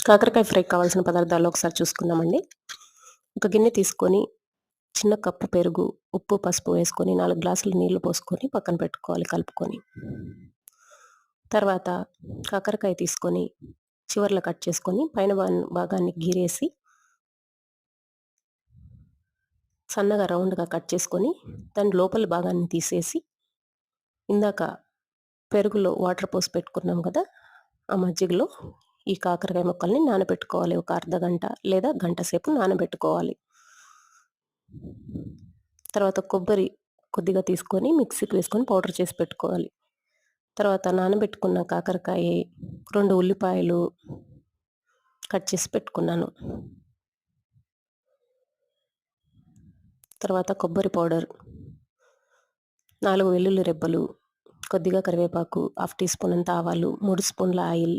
కాకరకాయ ఫ్రైకి కావాల్సిన పదార్థాలు ఒకసారి చూసుకుందామండి. ఒక గిన్నె తీసుకొని చిన్న కప్పు పెరుగు, ఉప్పు, పసుపు వేసుకొని 4 గ్లాసులు నీళ్లు పోసుకొని పక్కన పెట్టుకోవాలి కలుపుకొని. తర్వాత కాకరకాయ తీసుకొని చివర్లో కట్ చేసుకొని పైన భాగాన్ని గీరేసి సన్నగా రౌండ్‌గా కట్ చేసుకొని దాని లోపలి భాగాన్ని తీసేసి ఇందాక పెరుగులో వాటర్ పోసి పెట్టుకున్నాం కదా! ఆ మజ్జిగలో ఈ కాకరకాయ ముక్కల్ని నానబెట్టుకోవాలి. ఒక అర్ధగంట లేదా గంట సేపు నానబెట్టుకోవాలి. తర్వాత కొబ్బరి కొద్దిగా తీసుకొని మిక్సీకి వేసుకొని పౌడర్ చేసి పెట్టుకోవాలి. తర్వాత నానబెట్టుకున్న కాకరకాయ, 2 ఉల్లిపాయలు కట్ చేసి పెట్టుకున్నాను. తర్వాత కొబ్బరి పౌడర్, 4 వెల్లుల్లి రెబ్బలు, కొద్దిగా కరివేపాకు, హాఫ్ టీ స్పూన్ అంత ఆవాలు, 3 స్పూన్ల ఆయిల్,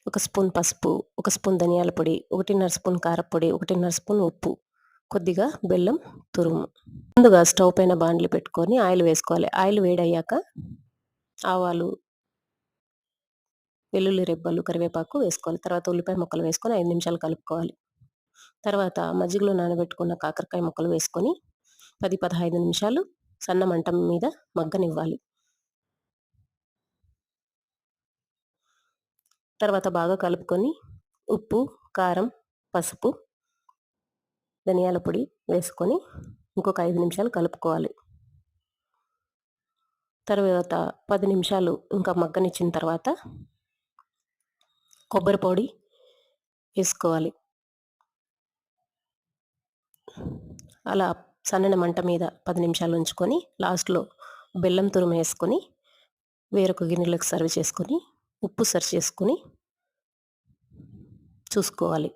1 స్పూన్ పసుపు, 1 స్పూన్ ధనియాల పొడి, 1.5 స్పూన్ కారప్పొడి, 1.5 స్పూన్ ఉప్పు, కొద్దిగా బెల్లం తురుము. ముందుగా స్టవ్ పైన బాండ్లి పెట్టుకొని ఆయిల్ వేసుకోవాలి. ఆయిల్ వేడయ్యాక ఆవాలు, వెల్లుల్లి రెబ్బలు, కరివేపాకు వేసుకోవాలి. తర్వాత ఉల్లిపాయ ముక్కలు వేసుకొని 5 నిమిషాలు కలుపుకోవాలి. తర్వాత మజ్జిగలో నానబెట్టుకున్న కాకరకాయ ముక్కలు వేసుకొని 10-15 నిమిషాలు సన్న మంట మీద మగ్గనివ్వాలి. తర్వాత బాగా కలుపుకొని ఉప్పు, కారం, పసుపు, ధనియాల పొడి వేసుకొని ఇంకొక 5 నిమిషాలు కలుపుకోవాలి. తర్వాత 10 నిమిషాలు ఇంకా మగ్గనిచ్చిన తర్వాత కొబ్బరి పొడి వేసుకోవాలి. అలా సన్నని మంట మీద 10 నిమిషాలు ఉంచుకొని లాస్ట్‌లో బెల్లం తురుము వేసుకొని వేరొక గిన్నెలోకి సర్వ్ చేసుకొని ఉప్పు సరి చేసుకొని చూసుకోవాలి.